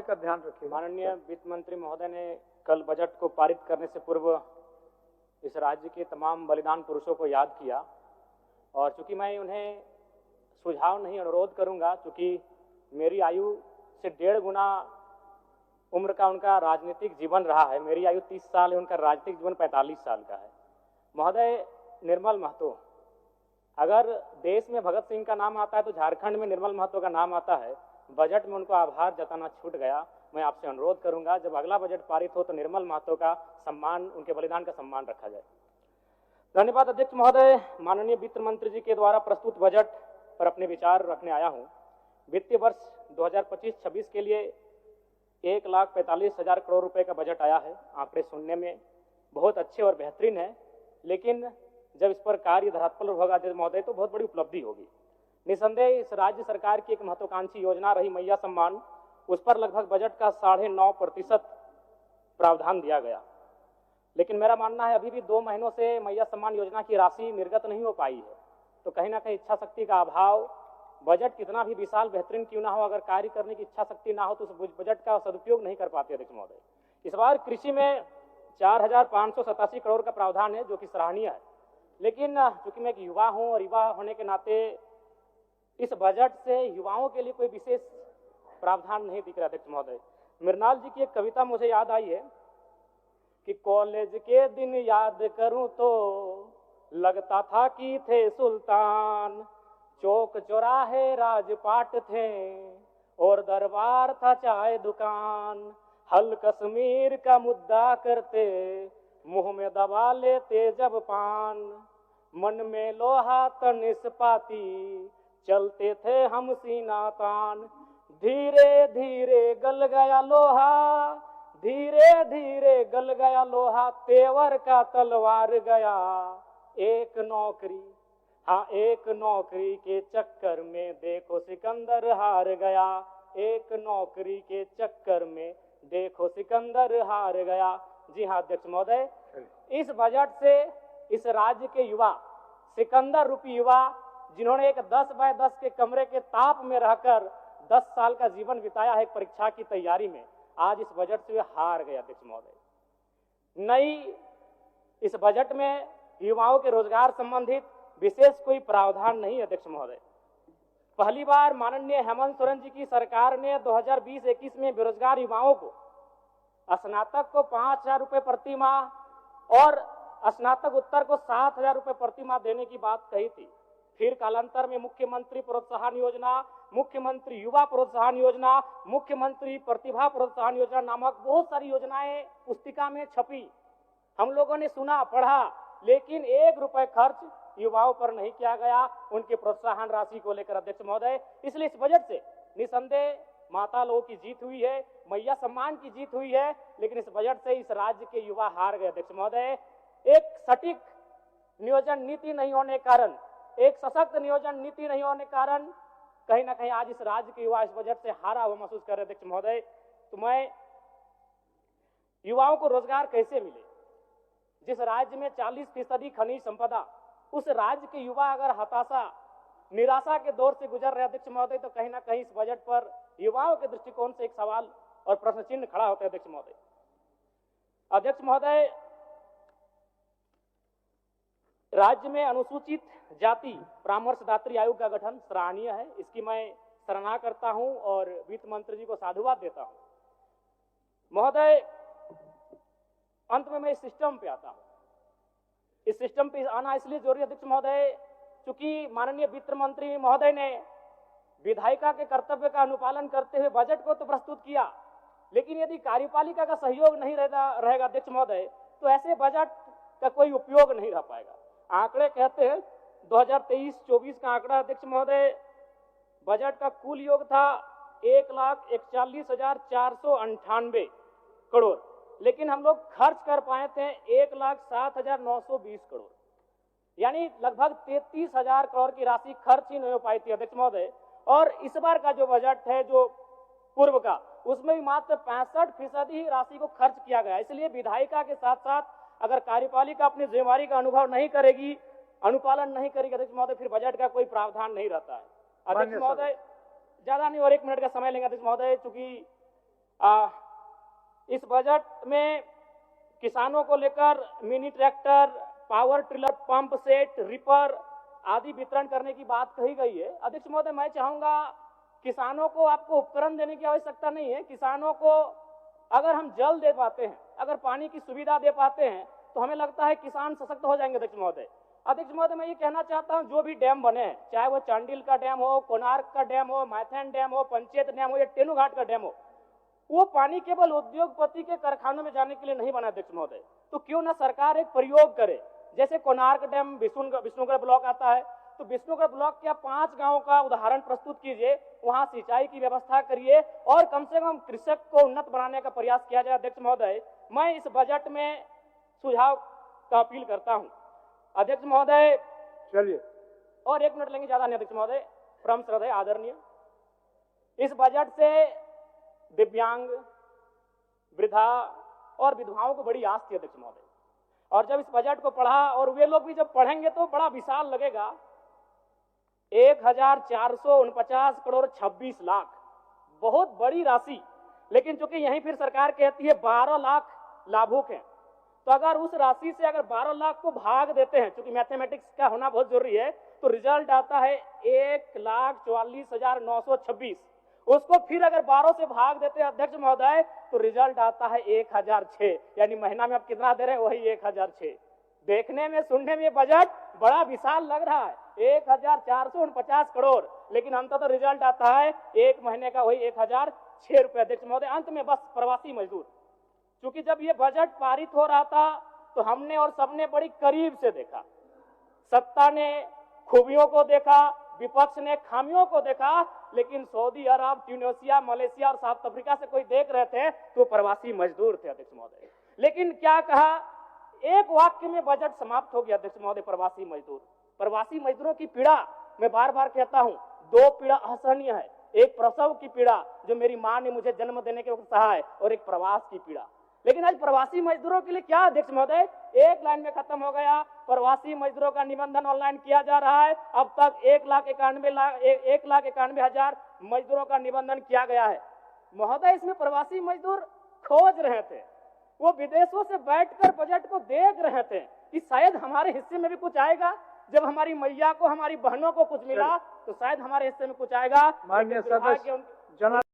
का ध्यान रखिए। माननीय वित्त मंत्री महोदय ने कल बजट को पारित करने से पूर्व इस राज्य के तमाम बलिदान पुरुषों को याद किया, और चूंकि मैं उन्हें सुझाव नहीं अनुरोध करूंगा, चूंकि मेरी आयु से 1.5 गुना उम्र का उनका राजनीतिक जीवन रहा है। मेरी आयु 30 साल है, उनका राजनीतिक जीवन 45 साल का है। महोदय निर्मल महतो, अगर देश में भगत सिंह का नाम आता है तो झारखंड में निर्मल महतो का नाम आता है। बजट में उनको आभार जताना छूट गया। मैं आपसे अनुरोध करूंगा, जब अगला बजट पारित हो तो निर्मल महतो का सम्मान, उनके बलिदान का सम्मान रखा जाए। धन्यवाद अध्यक्ष महोदय। माननीय वित्त मंत्री जी के द्वारा प्रस्तुत बजट पर अपने विचार रखने आया हूं। वित्तीय वर्ष 2025-26 के लिए 1,45,000 करोड़ रुपए का बजट आया है। आंकड़े सुनने में बहुत अच्छे और बेहतरीन है, लेकिन जब इस पर कार्य धरातल पर होगा अध्यक्ष महोदय तो बहुत बड़ी उपलब्धि होगी। निसंदेह इस राज्य सरकार की एक महत्वाकांक्षी योजना रही मैया सम्मान, उस पर लगभग बजट का 9.5% प्रावधान दिया गया। लेकिन मेरा मानना है अभी भी 2 महीनों से मैया सम्मान योजना की राशि निर्गत नहीं हो पाई है। तो कहीं ना कहीं इच्छा शक्ति का अभाव, बजट कितना भी विशाल बेहतरीन क्यों ना हो, अगर कार्य करने की इच्छा शक्ति ना हो तो उस बजट का सदुपयोग नहीं कर पाते अध्यक्ष महोदय। इस बार कृषि में 4,587 करोड़ का प्रावधान है, जो कि सराहनीय है। लेकिन चूंकि मैं एक युवा हूं और युवा होने के नाते इस बजट से युवाओं के लिए कोई विशेष प्रावधान नहीं दिख रहा अध्यक्ष महोदय। मृणाल जी की एक कविता मुझे याद आई है कि कॉलेज के दिन याद करूं तो लगता था कि थे सुल्तान, चौक चौराहे राजपाट थे और दरबार था चाय दुकान, हल कश्मीर का मुद्दा करते मुंह में दबा लेते जब पान, मन में लोहा तन इस्पाती चलते थे हम सीना तान, धीरे धीरे गल गया लोहा, धीरे धीरे गल गया लोहा, तेवर का तलवार गया, एक नौकरी, हाँ एक नौकरी के चक्कर में देखो सिकंदर हार गया, एक नौकरी के चक्कर में देखो सिकंदर हार गया। जी हाँ अध्यक्ष महोदय, इस बजट से इस राज्य के युवा, सिकंदर रूपी युवा, जिन्होंने एक 10 बाय 10 के कमरे के ताप में रहकर 10 साल का जीवन बिताया है परीक्षा की तैयारी में, आज इस बजट से वे हार गए अध्यक्ष महोदय। नई इस बजट में युवाओं के रोजगार संबंधित विशेष कोई प्रावधान नहीं अध्यक्ष महोदय। पहली बार माननीय हेमंत सोरेन जी की सरकार ने 2020-21 में बेरोजगार युवाओं को, स्नातक को 5,000 रुपए प्रति माह और स्नातक उत्तर को 7,000 रुपए प्रति माह देने की बात कही थी। फिर कालांतर में मुख्यमंत्री प्रोत्साहन योजना, मुख्यमंत्री युवा प्रोत्साहन योजना, मुख्यमंत्री प्रतिभा प्रोत्साहन योजना नामक बहुत सारी योजनाएं पुस्तिका में छपी। हम लोगों ने सुना, पढ़ा, लेकिन 1 रुपए खर्च युवाओं पर नहीं किया गया उनके प्रोत्साहन राशि को लेकर अध्यक्ष महोदय। इसलिए इस बजट से निसंदेह माता लोगों की जीत हुई है, मैया सम्मान की जीत हुई है, लेकिन इस बजट से इस राज्य के युवा हार गए अध्यक्ष महोदय। एक सटीक नियोजन नीति नहीं होने के कारण, एक सशक्त नियोजन नीति नहीं होने के कारण कहीं ना कहीं आज इस राज्य के युवा इस बजट से हारा हुआ महसूस कर रहे अध्यक्ष महोदय। तो मैं युवाओं को रोजगार कैसे मिले? जिस राज्य में 40% खनिज संपदा, उस राज्य के युवा अगर हताशा, निराशा के दौर से गुजर रहे अध्यक्ष महोदय, तो कहीं ना कहीं इस बजट पर युवाओं के दृष्टिकोण से एक सवाल और प्रश्न चिन्ह खड़ा होता है अध्यक्ष महोदय। अध्यक्ष महोदय, राज्य में अनुसूचित जाति परामर्शदात्री आयोग का गठन सराहनीय है, इसकी मैं सराहना करता हूं और वित्त मंत्री जी को साधुवाद देता हूं। महोदय, अंत में मैं इस सिस्टम पे आता हूं। इस सिस्टम पे आना इसलिए जरूरी अध्यक्ष महोदय, चूंकि माननीय वित्त मंत्री महोदय ने विधायिका के कर्तव्य का अनुपालन करते हुए बजट को तो प्रस्तुत किया, लेकिन यदि कार्यपालिका का सहयोग नहीं रहेगा अध्यक्ष महोदय, तो ऐसे बजट का कोई उपयोग नहीं रह पाएगा। आंकड़े कहते हैं 2023-24 का आंकड़ा अध्यक्ष महोदय, बजट का कुल योग था 1,41,498 करोड़, लेकिन हम लोग खर्च कर पाए थे 1,07,920 करोड़, यानी लगभग 33,000 करोड़ की राशि खर्च ही नहीं हो पाई थी अध्यक्ष महोदय। और इस बार का जो बजट है, जो पूर्व का, उसमें भी मात्र 65% ही राशि को खर्च किया गया। इसलिए विधायिका के साथ साथ अगर कार्यपालिका अपनी जिम्मेवारी का अनुभव नहीं करेगी, अनुपालन नहीं करेगी अध्यक्ष महोदय, फिर बजट का कोई प्रावधान नहीं रहता है। अध्यक्ष महोदय, ज्यादा नहीं और 1 मिनट का समय लेंगे अध्यक्ष महोदय, चूंकि इस बजट में किसानों को लेकर mini tractor, power tiller, pump set, ripper आदि वितरण करने की बात कही गई है। अध्यक्ष महोदय, मैं चाहूंगा किसानों को आपको उपकरण देने की आवश्यकता नहीं है। किसानों को अगर हम जल दे पाते हैं, अगर पानी की सुविधा दे पाते हैं, तो हमें लगता है किसान सशक्त हो जाएंगे। अध्यक्ष महोदय, मैं ये कहना चाहता हूं, जो भी डैम बने हैं, चाहे वो चांडिल का डैम हो, कोणार्क का डैम हो, मैथन डैम हो, पंचेत डैम हो या टेनूघाट का डैम हो, वो पानी केवल उद्योगपति के कारखानों में जाने के लिए नहीं बना। अध्यक्ष महोदय, तो क्यों ना सरकार एक प्रयोग करे। जैसे कोणार्क डैम विष्णुगढ़ ब्लॉक आता है, तो विष्णुगढ़ ब्लॉक के 5 गांवों का उदाहरण प्रस्तुत कीजिए, वहां सिंचाई की व्यवस्था करिए और कम से कम कृषक को उन्नत बनाने का प्रयास किया जाए। अध्यक्ष महोदय, मैं इस बजट में सुझाव का अपील करता हूं। अध्यक्ष महोदय, चलिए, और 1 मिनट लेंगे, ज्यादा नहीं। अध्यक्ष महोदय, परम श्रद्धेय आदरणीय, इस बजट से दिव्यांग, वृद्धा और विधवाओं को बड़ी आस थी। अध्यक्ष महोदय, और जब इस बजट को पढ़ा, और वे लोग भी जब पढ़ेंगे तो बड़ा विशाल लगेगा। 1449 करोड़ 26 लाख, बहुत बड़ी राशि। लेकिन चूंकि यहीं फिर सरकार कहती है 12 लाख लाभुक हैं, तो अगर उस राशि से अगर 12 लाख को भाग देते हैं, चूंकि मैथमेटिक्स का होना बहुत जरूरी है, तो रिजल्ट आता है 1,44,926। उसको फिर अगर 12 से भाग देते हैं अध्यक्ष महोदय, तो रिजल्ट आता है 1006। यानी महीना में आप कितना दे रहे हैं, वही 1006। देखने में, सुनने में बजट बड़ा विशाल लग रहा है, 1449 करोड़, लेकिन अंततः रिजल्ट आता है एक महीने का वही 1006 रुपए। अध्यक्ष महोदय, अंत में बस प्रवासी मजदूर, क्योंकि जब ये बजट पारित हो रहा था तो हमने और सबने बड़ी करीब से देखा। सत्ता ने खूबियों को देखा, विपक्ष ने खामियों को देखा, लेकिन सऊदी अरब, ट्यूनीशिया, मलेशिया और साउथ अफ्रीका से कोई देख रहे थे तो प्रवासी मजदूर थे। अध्यक्ष महोदय, लेकिन क्या कहा, एक वाक्य में बजट समाप्त हो गया। अध्यक्ष महोदय, प्रवासी मजदूरों की पीड़ा, मैं बार बार कहता हूं, 2 पीड़ा असहनीय है। एक प्रसव की पीड़ा, जो मेरी मां ने मुझे जन्म देने के वक्त सहा है, और एक प्रवास की पीड़ा। लेकिन आज प्रवासी मजदूरों के लिए क्या अध्यक्ष महोदय, एक लाइन में खत्म हो गया। प्रवासी मजदूरों का निबंधन ऑनलाइन किया जा रहा है। अब तक 1,91,000 मजदूरों का निबंधन किया गया है। महोदय, इसमें प्रवासी मजदूर खोज रहे थे, वो विदेशों से बैठकर बजट को देख रहे थे कि शायद हमारे हिस्से में भी कुछ आएगा। जब हमारी मैया को, हमारी बहनों को कुछ मिला, तो शायद हमारे हिस्से में कुछ आएगा। माननीय सदस्य